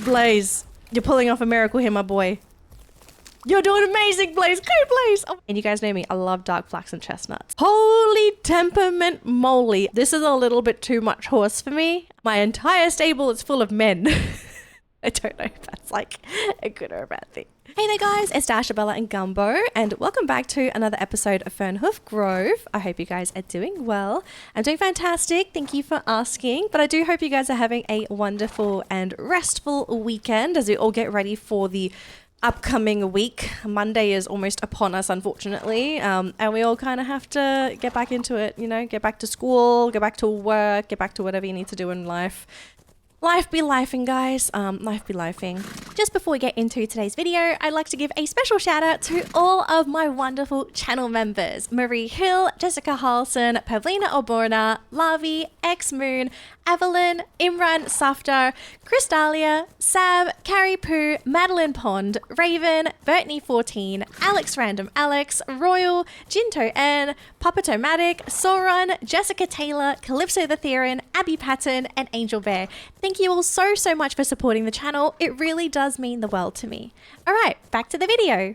Blaze, you're pulling off a miracle here, my boy. You're doing amazing, Blaze. Go, Blaze. Oh. And you guys know me. I love dark flax and chestnuts. Holy temperament moly. This is a little bit too much horse for me. My entire stable is full of men. I don't know if that's like a good or a bad thing. Hey there guys, it's Dashabella and Gumbo, and welcome back to another episode of Fernhoof Grove. I hope you guys are doing well. I'm doing fantastic, thank you for asking, but I do hope you guys are having a wonderful and restful weekend as we all get ready for the upcoming week. Monday is almost upon us, unfortunately, and we all kind of have to get back into it, you know, get back to school, get back to work, get back to whatever you need to do in life. Life be lifing, guys. Life be lifing. Just before we get into today's video, I'd like to give a special shout out to all of my wonderful channel members. Marie Hill, Jessica Harlson, Pavlina Oborna, Lavi, X-Moon, Evelyn, Imran Safdar, Crystalia, Sav, Carrie Poo, Madeline Pond, Raven, Bertney14, Alex Random Alex, Royal, Jinto N, Papatomatic, Sauron, Jessica Taylor, Calypso the Theron, Abby Patton, and Angel Bear. Thank you all so much for supporting the channel. It really does mean the world to me. All right, back to the video.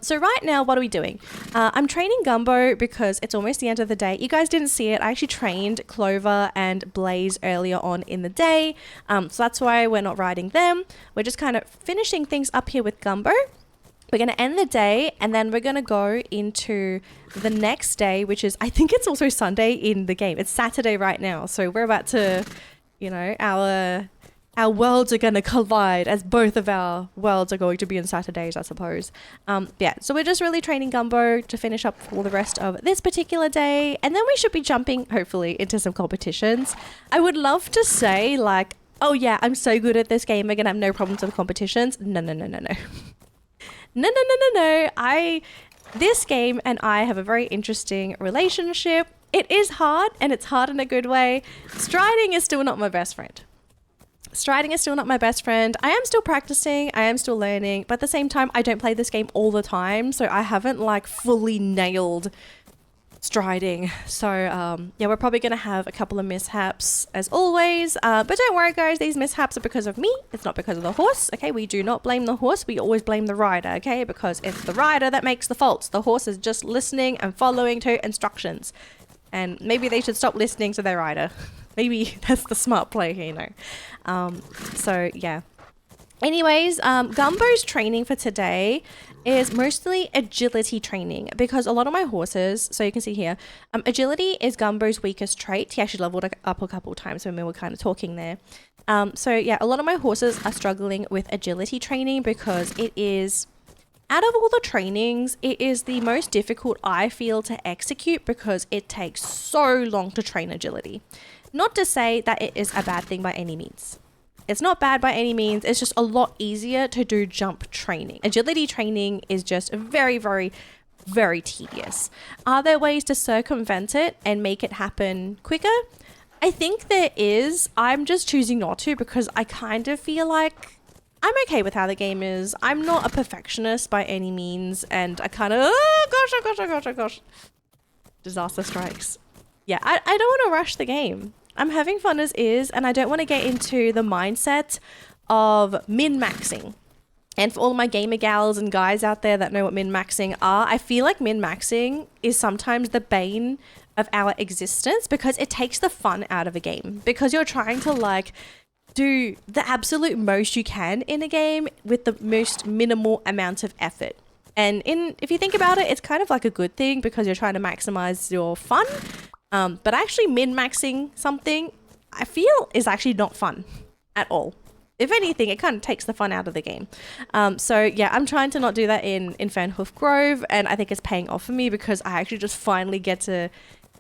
So right now, what are we doing? I'm training Gumbo because it's almost the end of the day. You guys didn't see it. I actually trained Clover and Blaze earlier on in the day. So that's why we're not riding them. We're just kind of finishing things up here with Gumbo. We're going to end the day and then we're going to go into the next day, which is, I think it's also Sunday in the game. It's Saturday right now. So we're about to, you know, our worlds are going to collide as both of our worlds are going to be on Saturdays, I suppose. Yeah, so we're just really training Gumbo to finish up for the rest of this particular day. And then we should be jumping, hopefully, into some competitions. I would love to say, like, oh yeah, I'm so good at this game, we're going to have no problems with competitions. No. No. This game and I have a very interesting relationship. It is hard, and it's hard in a good way. Striding is still not my best friend. Striding is still not my best friend. I am still practicing, I am still learning, but at the same time, I don't play this game all the time, so I haven't like fully nailed striding. So yeah, we're probably gonna have a couple of mishaps as always, but don't worry guys, these mishaps are because of me. It's not because of the horse, okay? We do not blame the horse, we always blame the rider, okay? Because it's the rider that makes the faults. The horse is just listening and following to instructions. And maybe they should stop listening to their rider. Maybe that's the smart play here, you know. So yeah. Anyways, Gumbo's training for today is mostly agility training because a lot of my horses, so you can see here, agility is Gumbo's weakest trait. He actually leveled up a couple of times when we were kind of talking there. So yeah, a lot of my horses are struggling with agility training because it is, out of all the trainings, it is the most difficult I feel to execute because it takes so long to train agility. Not to say that it is a bad thing by any means. It's not bad by any means. It's just a lot easier to do jump training. Agility training is just very, very tedious. Are there ways to circumvent it and make it happen quicker? I think there is. I'm just choosing not to because I kind of feel like I'm okay with how the game is. I'm not a perfectionist by any means, and I kind of, oh gosh. Disaster strikes. Yeah, I don't want to rush the game. I'm having fun as is, and I don't want to get into the mindset of min-maxing. And for all my gamer gals and guys out there that know what min-maxing are, I feel like min-maxing is sometimes the bane of our existence because it takes the fun out of a game. Because you're trying to like do the absolute most you can in a game with the most minimal amount of effort. And if you think about it, it's kind of like a good thing because you're trying to maximize your fun. But actually min-maxing something, I feel, is actually not fun at all. If anything, it kind of takes the fun out of the game. So yeah, I'm trying to not do that in Fernhoof Grove, and I think it's paying off for me because I actually just finally get to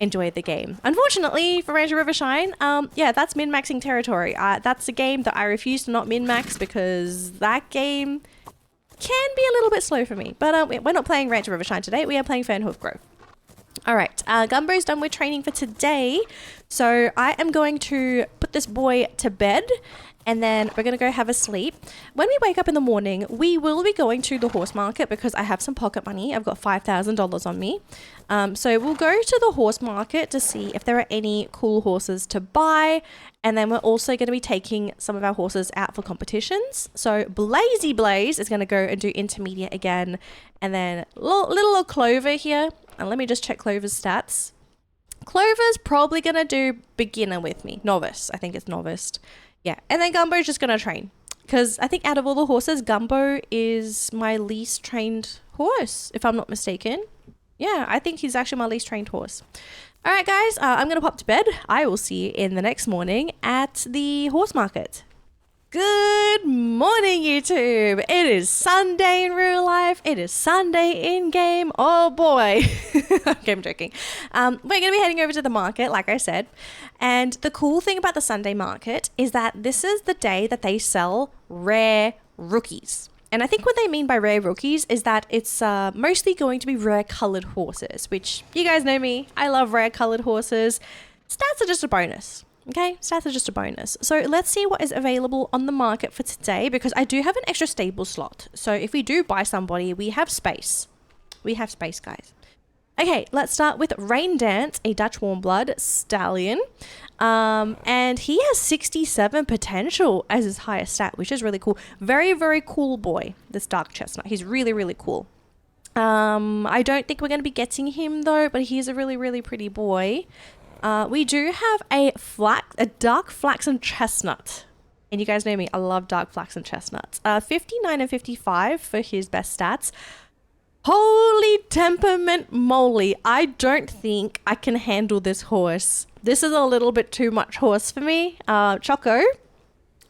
enjoy the game. Unfortunately for Range of Rivershine, yeah, that's min-maxing territory. That's a game that I refuse to not min-max because that game can be a little bit slow for me. But we're not playing Range of Rivershine today, we are playing Fernhoof Grove. All right, Gumbo's done with training for today, so I am going to put this boy to bed and then we're going to go have a sleep. When we wake up in the morning, we will be going to the horse market because I have some pocket money. I've got $5,000 on me. So we'll go to the horse market to see if there are any cool horses to buy. And then we're also going to be taking some of our horses out for competitions. So Blazy Blaze is going to go and do intermediate again. And then little old Clover here. And let me just check Clover's stats. Clover's probably going to do beginner with me. Novice. I think it's novice. Yeah. And then Gumbo's just going to train. Because I think out of all the horses, Gumbo is my least trained horse, if I'm not mistaken. Yeah, I think he's actually my least trained horse. All right, guys, I'm going to pop to bed. I will see you in the next morning at the horse market. Good morning, YouTube. It is Sunday in real life. It is Sunday in game. Oh, boy. Okay, I'm joking. We're going to be heading over to the market, like I said. And the cool thing about the Sunday market is that this is the day that they sell rare rookies. And I think what they mean by rare rookies is that it's mostly going to be rare colored horses, which you guys know me. I love rare colored horses. Stats are just a bonus. Okay, stats are just a bonus. So let's see what is available on the market for today because I do have an extra stable slot. So if we do buy somebody, we have space. We have space, guys. Okay, let's start with Rain Dance, a Dutch warm blood stallion. And he has 67 potential as his highest stat, which is really cool. Very, very cool boy, this dark chestnut. He's really, really cool. I don't think we're going to be getting him though, but he's a really, really pretty boy. We do have a dark flaxen chestnut. And you guys know me, I love dark flaxen chestnuts. 59 and 55 for his best stats. Holy temperament moly. I don't think I can handle this horse. This is a little bit too much horse for me. Choco,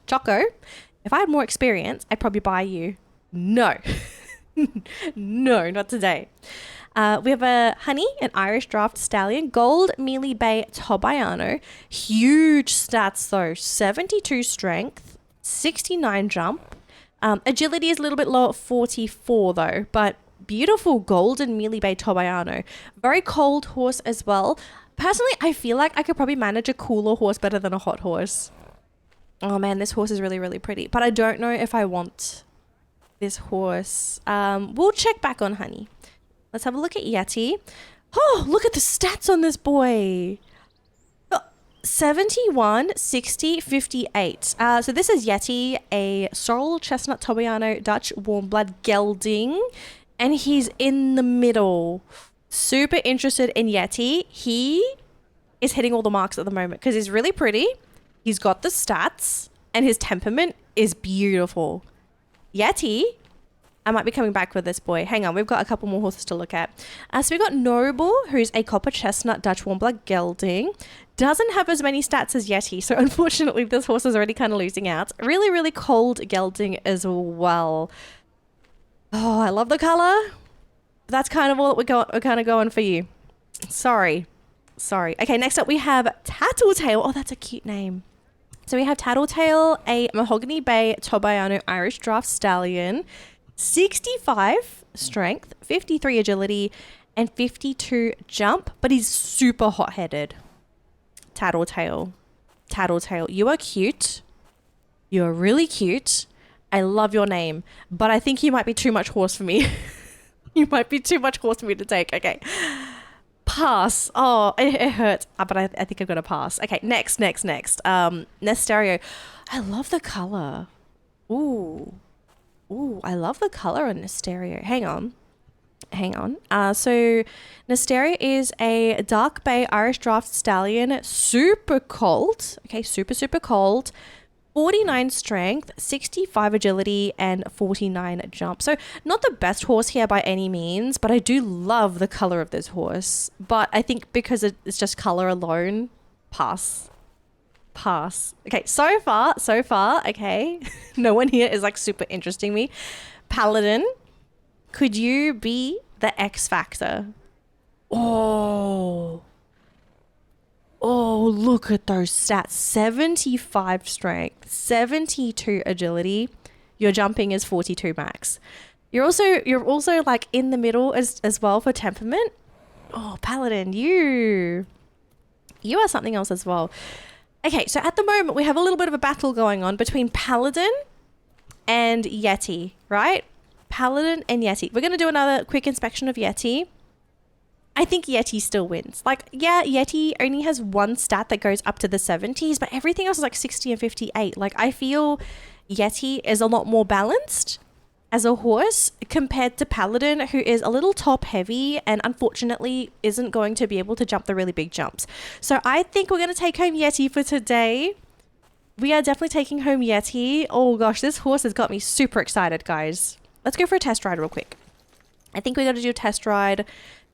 if I had more experience, I'd probably buy you. No. No, not today. We have a Honey, an Irish Draft Stallion, Gold Mealy Bay Tobiano. Huge stats though. 72 strength, 69 jump. Agility is a little bit low at 44 though, but beautiful golden Mealy Bay Tobiano. Very cold horse as well. Personally, I feel like I could probably manage a cooler horse better than a hot horse. Oh man, this horse is really, really pretty. But I don't know if I want this horse. We'll check back on Honey. Let's have a look at Yeti. Oh, look at the stats on this boy. 71, 60, 58. So this is Yeti, a sorrel chestnut Tobiano Dutch warm blood gelding. And he's in the middle. Super interested in Yeti. He is hitting all the marks at the moment because he's really pretty. He's got the stats and his temperament is beautiful. Yeti, I might be coming back with this boy. Hang on, we've got a couple more horses to look at. So we've got Noble, who's a copper chestnut Dutch warm blood gelding. Doesn't have as many stats as Yeti, so unfortunately this horse is already kind of losing out. Really, really cold gelding as well. Oh, I love the color. That's kind of what we're kind of going for you. Sorry. Okay, next up we have Tattletale. Oh, that's a cute name. So we have Tattletale, a Mahogany Bay Tobiano Irish Draft Stallion. 65 strength, 53 agility, and 52 jump, but he's super hot-headed. Tattletale, you are cute. You're really cute. I love your name, but I think you might be too much horse for me. You might be too much horse for me to take. Okay. Pass. Oh, it hurts, but I think I've got to pass. Okay, next. Nesterio. I love the color. Ooh, I love the color on Nesterio. Hang on. So Nesterio is a dark bay Irish Draft Stallion, super cold. Okay, super cold. 49 strength, 65 agility, and 49 jump. So not the best horse here by any means, but I do love the color of this horse. But I think because it's just color alone, pass. Okay, so far, okay. No one here is like super interesting me. Paladin, could you be the X factor? Oh, look at those stats. 75 strength, 72 agility. Your jumping is 42 max. You're also like in the middle as well for temperament. Oh, Paladin, you are something else as well. Okay, so at the moment we have a little bit of a battle going on between Paladin and Yeti, right? Paladin and Yeti. We're going to do another quick inspection of Yeti. I think Yeti still wins. Like, yeah, Yeti only has one stat that goes up to the 70s, but everything else is like 60 and 58. Like, I feel Yeti is a lot more balanced as a horse compared to Paladin, who is a little top heavy and unfortunately isn't going to be able to jump the really big jumps. So I think we're going to take home Yeti for today. We are definitely taking home Yeti. Oh gosh, this horse has got me super excited, guys. Let's go for a test ride real quick. I think we got to do a test ride.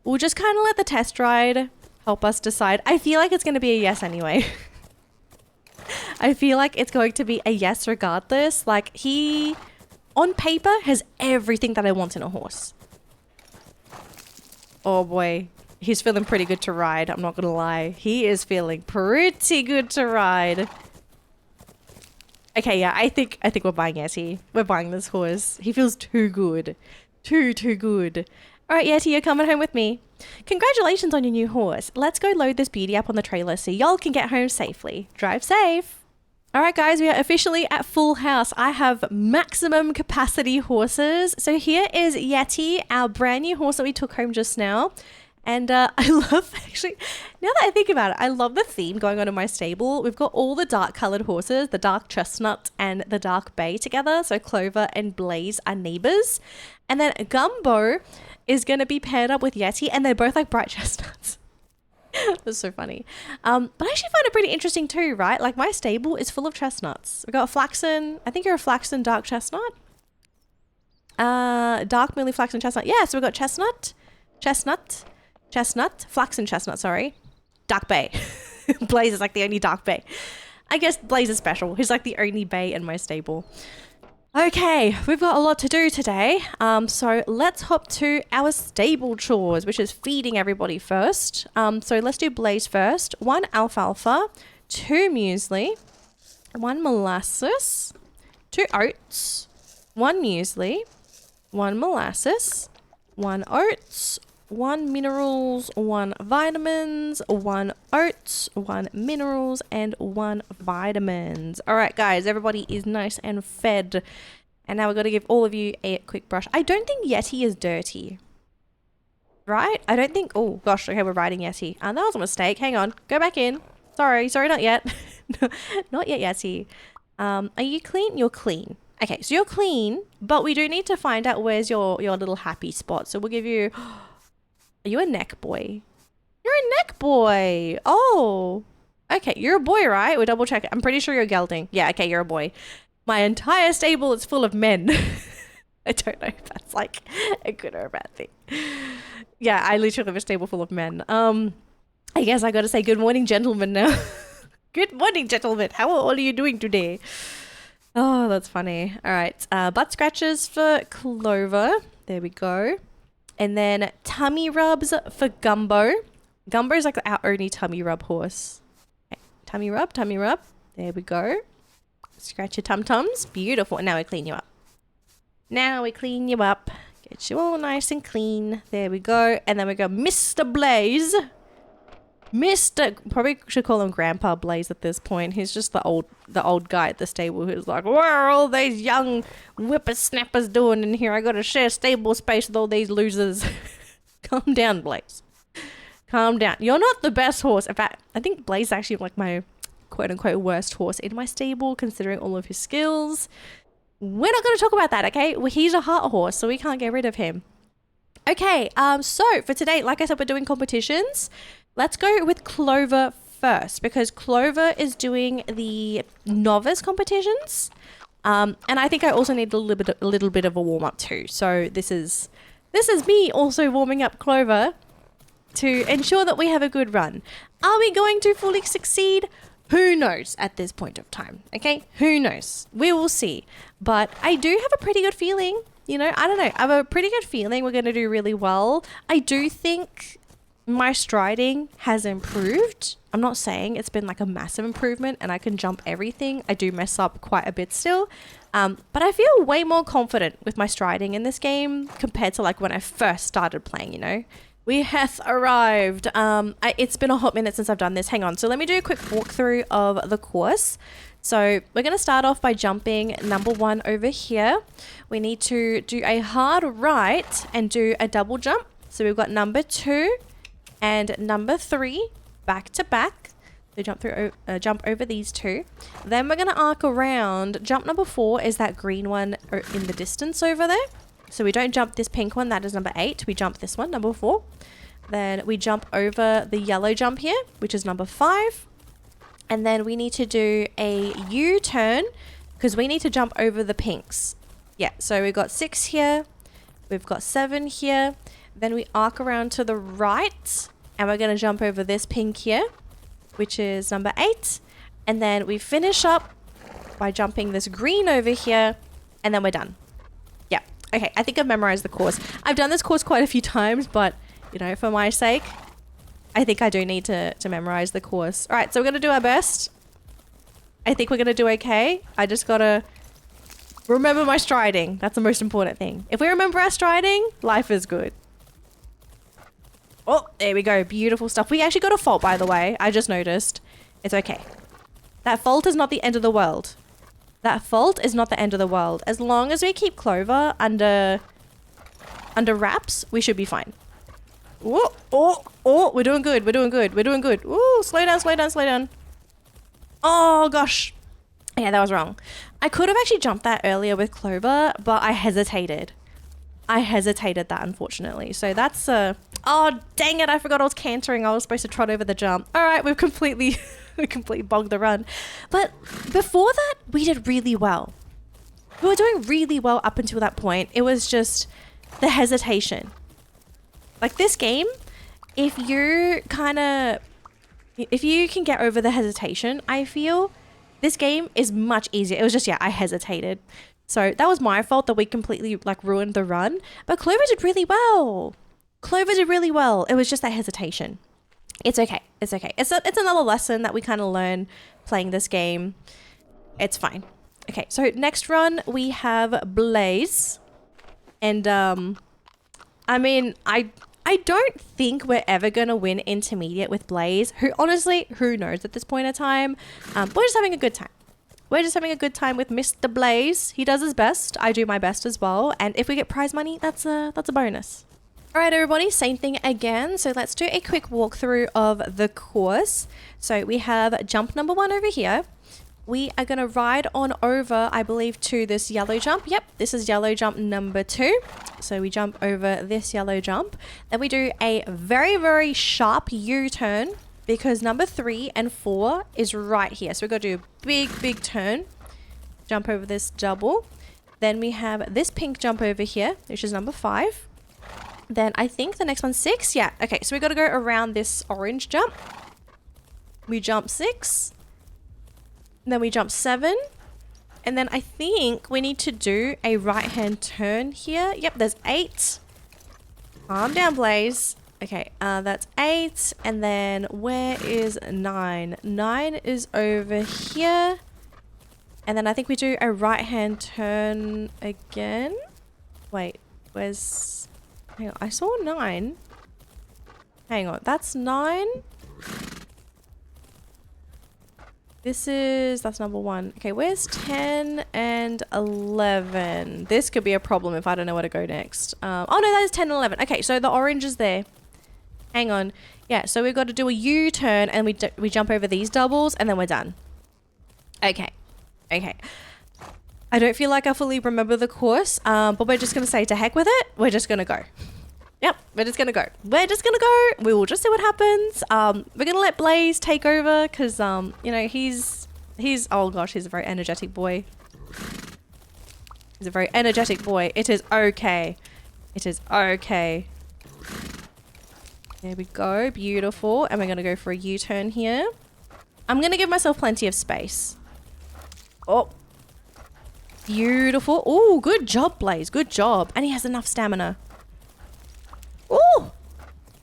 We'll just kind of let the test ride help us decide. I feel like it's going to be a yes anyway. I feel like it's going to be a yes regardless. Like, he, on paper, has everything that I want in a horse. Oh boy. He's feeling pretty good to ride. I'm not going to lie. He is feeling pretty good to ride. Okay, yeah, I think we're buying Yeti. We're buying this horse. He feels too good. Too good. All right, Yeti, you're coming home with me. Congratulations on your new horse. Let's go load this beauty up on the trailer so y'all can get home safely. Drive safe. All right, guys, we are officially at full house. I have maximum capacity horses. So here is Yeti, our brand new horse that we took home just now. And I love, actually, now that I think about it, I love the theme going on in my stable. We've got all the dark colored horses, the dark chestnut and the dark bay together. So Clover and Blaze are neighbors. And then Gumbo is going to be paired up with Yeti, and they're both like bright chestnuts. That's so funny. But I actually find it pretty interesting too, right? Like, my stable is full of chestnuts. We've got a flaxen, I think you're a flaxen dark chestnut. Dark mealy flaxen chestnut. Yeah, so we've got chestnut, flaxen chestnut, sorry. Dark bay. Blaze is like the only dark bay. I guess Blaze is special. He's like the only bay in my stable. Okay, we've got a lot to do today. So let's hop to our stable chores, which is feeding everybody first. So let's do Blaze first. 1 alfalfa, 2 muesli, 1 molasses, 2 oats, 1 muesli, 1 molasses, 1 oats, 1 minerals, 1 vitamins, 1 oats, 1 minerals, and 1 vitamins. All right, guys, everybody is nice and fed. And now we've got to give all of you a quick brush. I don't think Yeti is dirty, right? I don't think, oh gosh, okay, we're riding Yeti. That was a mistake. Hang on, go back in. Sorry, not yet. Not yet, Yeti. Are you clean? You're clean. Okay, so you're clean, but we do need to find out where's your little happy spot. So we'll give you... Are you a neck boy? You're a neck boy. Oh, okay. You're a boy, right? We'll double check it. I'm pretty sure you're a gelding. Yeah, okay, you're a boy. My entire stable is full of men. I don't know if that's like a good or a bad thing. Yeah, I literally have a stable full of men. I guess I got to say good morning, gentlemen now. Good morning, gentlemen. How are all of you doing today? Oh, that's funny. All right. Butt scratches for Clover. There we go. And then tummy rubs for Gumbo. Gumbo is like our only tummy rub horse. Okay. Tummy rub. There we go. Scratch your tum-tums. Beautiful. And now we clean you up. Get you all nice and clean. There we go. And then we go Mr. Blaze. Probably should call him Grandpa Blaze at this point. He's just the old guy at the stable who's like, what are all these young whippersnappers doing in here? I gotta share stable space with all these losers. Calm down, Blaze. Calm down. You're not the best horse. In fact, I think Blaze is actually like my quote-unquote worst horse in my stable, considering all of his skills. We're not going to talk about that, okay? Well, he's a heart horse, so we can't get rid of him. Okay, so for today, like I said, we're doing competitions. Let's go with Clover first, because Clover is doing the novice competitions. And I think I also need a little bit of a warm-up too. So this is me also warming up Clover to ensure that we have a good run. Are we going to fully succeed? Who knows at this point of time, okay? Who knows? We will see. But I do have a pretty good feeling, you know, I don't know. I have a pretty good feeling we're going to do really well. I do think my striding has improved. I'm not saying it's been like a massive improvement and I can jump everything. I do mess up quite a bit still. But I feel way more confident with my striding in this game compared to like when I first started playing, you know? We hath arrived. It's been a hot minute since I've done this. Hang on. So let me do a quick walkthrough of the course. So we're going to start off by jumping number 1 over here. We need to do a hard right and do a double jump. So we've got number 2 and number 3 back to back. So jump over these 2. Then we're going to arc around. Jump number 4 is that green one in the distance over there. So we don't jump this pink one. That is number 8. We jump this one, number 4. Then we jump over the yellow jump here, which is number 5. And then we need to do a U-turn because we need to jump over the pinks. Yeah, so we've got 6 here. We've got 7 here. Then we arc around to the right and we're going to jump over this pink here, which is number 8. And then we finish up by jumping this green over here and then we're done. Yeah. Okay, I think I've memorized the course. I've done this course quite a few times, but, you know, for my sake, I think I do need to memorize the course. All right, so we're going to do our best. I think we're going to do okay. I just got to remember my striding. That's the most important thing. If we remember our striding, life is good. Oh, there we go. Beautiful stuff. We actually got a fault, by the way. I just noticed. It's okay. That fault is not the end of the world. That fault is not the end of the world. As long as we keep Clover under wraps, we should be fine. Oh, we're doing good. We're doing good. We're doing good. Ooh, slow down, slow down, slow down. Oh, gosh. Yeah, that was wrong. I could have actually jumped that earlier with Clover, but I hesitated. I hesitated that, unfortunately. So that's oh, dang it. I forgot I was cantering. I was supposed to trot over the jump. All right, we've completely bogged the run. But before that, we did really well. We were doing really well up until that point. It was just the hesitation. Like this game, if you can get over the hesitation, I feel this game is much easier. It was just, yeah, I hesitated. So that was my fault that we completely like ruined the run. But Clover did really well. Clover did really well. It was just that hesitation. It's okay. It's okay. It's another lesson that we kind of learn playing this game. It's fine. Okay, so next run we have Blaze. And I mean, I don't think we're ever going to win intermediate with Blaze. Who knows at this point in time? We're just having a good time. We're just having a good time with Mr. Blaze. He does his best. I do my best as well. And if we get prize money, that's a bonus. All right, everybody, same thing again. So let's do a quick walkthrough of the course. So we have jump number 1 over here. We are going to ride on over, I believe, to this yellow jump. Yep, this is yellow jump number 2. So we jump over this yellow jump. Then we do a very, very sharp U-turn because number 3 and 4 is right here. So we've got to do a big, big turn. Jump over this double. Then we have this pink jump over here, which is number 5. Then I think the next one's 6. Yeah, okay. So we've got to go around this orange jump. We jump 6. And then we jump 7. And then I think we need to do a right-hand turn here. Yep, there's 8. Calm down, Blaze. Okay, that's 8. And then where is 9? 9 is over here. And then I think we do a right-hand turn again. Wait, where's... Hang on, I saw 9. Hang on, that's 9. That's number 1. Okay, where's 10 and 11? This could be a problem if I don't know where to go next. Oh no, that is 10 and 11. Okay, so the orange is there. Hang on. Yeah, so we've got to do a U-turn and we jump over these doubles and then we're done. Okay. Okay. I don't feel like I fully remember the course, but we're just going to say to heck with it. We're just going to go. Yep, we're just going to go. We're just going to go. We will just see what happens. We're going to let Blaze take over because, you know, he's, oh gosh, he's a very energetic boy. He's a very energetic boy. It is okay. It is okay. There we go. Beautiful. And we're going to go for a U-turn here. I'm going to give myself plenty of space. Oh. Beautiful. Oh, good job, Blaze. Good job. And he has enough stamina. Oh.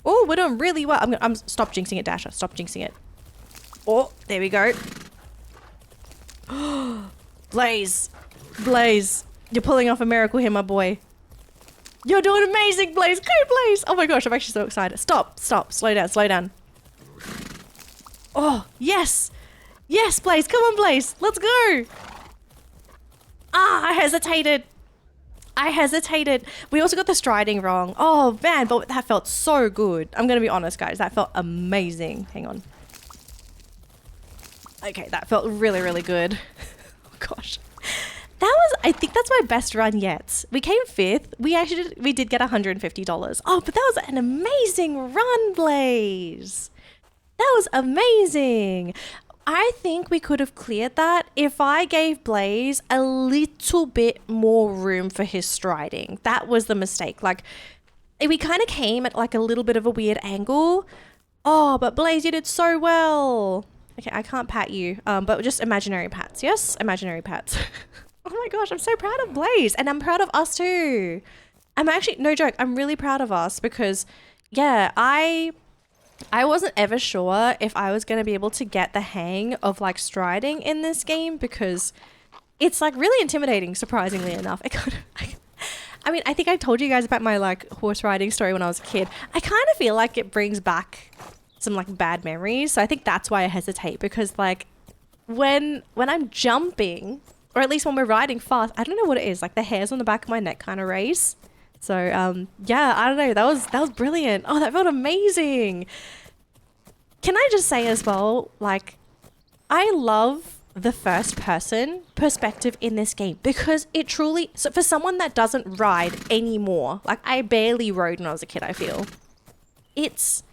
Oh, we're doing really well. I'm stop jinxing it, Dasha. Stop jinxing it. Oh, there we go. Blaze. Blaze. You're pulling off a miracle here, my boy. You're doing amazing, Blaze. Go, Blaze. Oh my gosh, I'm actually so excited. Stop, stop, slow down, slow down. Oh, yes. Yes, Blaze. Come on, Blaze. Let's go. Ah, I hesitated. We also got the striding wrong. Oh, man, but that felt so good. I'm going to be honest, guys. That felt amazing. Hang on. Okay, that felt really, really good. Oh, gosh. I think that's my best run yet. We came 5th. We did get $150. Oh, but that was an amazing run, Blaze. That was amazing. I think we could have cleared that if I gave Blaze a little bit more room for his striding. That was the mistake. Like, we kind of came at like a little bit of a weird angle. Oh, but Blaze, you did so well. Okay, I can't pat you, but just imaginary pats. Yes, imaginary pats. Oh my gosh, I'm so proud of Blaze, and I'm proud of us too. I'm actually, no joke, I'm really proud of us because, yeah, I wasn't ever sure if I was going to be able to get the hang of like striding in this game because it's like really intimidating, surprisingly enough. I mean, I think I told you guys about my like horse riding story when I was a kid. I kind of feel like it brings back some like bad memories. So I think that's why I hesitate because like when I'm jumping, or at least when we're riding fast, I don't know what it is. Like the hairs on the back of my neck kind of raise. So, yeah, I don't know. That was brilliant. Oh, that felt amazing. Can I just say as well, like, I love the first person perspective in this game because it truly, so for someone that doesn't ride anymore, like I barely rode when I was a kid, I feel. This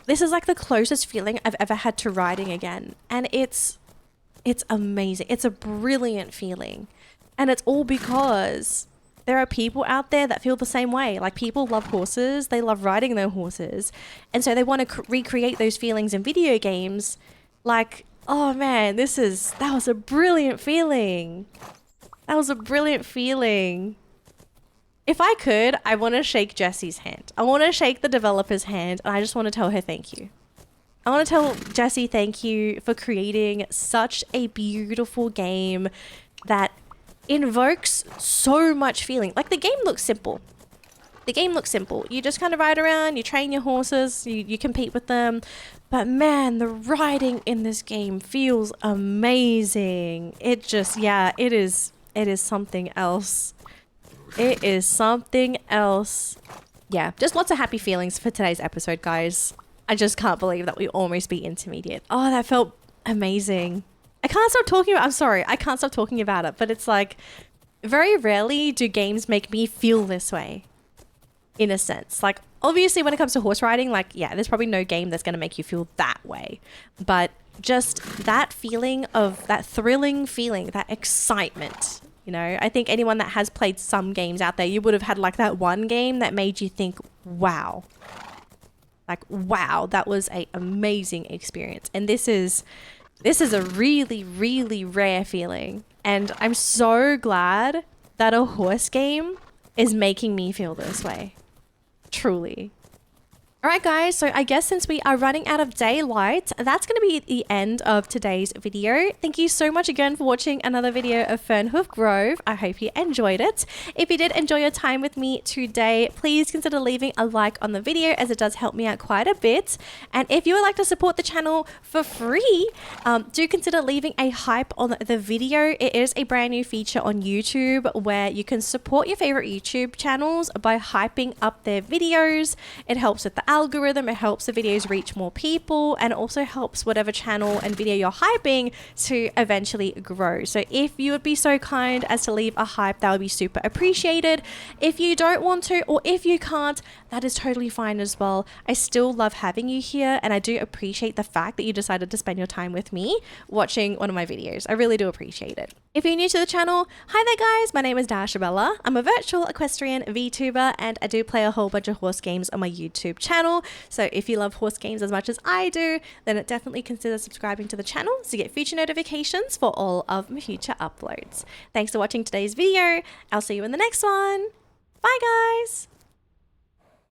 is like the closest feeling I've ever had to riding again. And it's amazing. It's a brilliant feeling. And it's all because there are people out there that feel the same way. Like people love horses. They love riding their horses. And so they want to recreate those feelings in video games. Like, oh man, that was a brilliant feeling. That was a brilliant feeling. If I could, I want to shake Jessie's hand. I want to shake the developer's hand and I just want to tell her thank you. I want to tell Jessie thank you for creating such a beautiful game that invokes so much feeling. Like the game looks simple. You just kind of ride around, you train your horses, you compete with them. But man, the riding in this game feels amazing. It just, yeah, it is something else. It is something else. Yeah, just lots of happy feelings for today's episode, guys. I just can't believe that we almost beat intermediate. Oh, that felt amazing. I can't stop talking about, I'm sorry, I can't stop talking about it, but it's like, very rarely do games make me feel this way, in a sense. Like, obviously when it comes to horse riding, like, yeah, there's probably no game that's going to make you feel that way. But just that feeling of, that thrilling feeling, that excitement, you know, I think anyone that has played some games out there, you would have had like that one game that made you think, wow. Like, wow, that was an amazing experience. And this is a really, really rare feeling. And I'm so glad that a horse game is making me feel this way. Truly. All right, guys, so I guess since we are running out of daylight, that's going to be the end of today's video. Thank you so much again for watching another video of Fernhoof Grove. I hope you enjoyed it. If you did enjoy your time with me today, please consider leaving a like on the video as it does help me out quite a bit. And if you would like to support the channel for free, do consider leaving a hype on the video. It is a brand new feature on YouTube where you can support your favorite YouTube channels by hyping up their videos. It helps with the algorithm, it helps the videos reach more people, and also helps whatever channel and video you're hyping to eventually grow. So if you would be so kind as to leave a hype, that would be super appreciated. If you don't want to, or if you can't, that is totally fine as well. I still love having you here, and I do appreciate the fact that you decided to spend your time with me watching one of my videos. I really do appreciate it. If you're new to the channel, hi there guys, my name is Dashabella. I'm a virtual equestrian VTuber, and I do play a whole bunch of horse games on my YouTube channel. So if you love horse games as much as I do, then definitely consider subscribing to the channel to get future notifications for all of my future uploads. Thanks for watching today's video. I'll see you in the next one. Bye guys.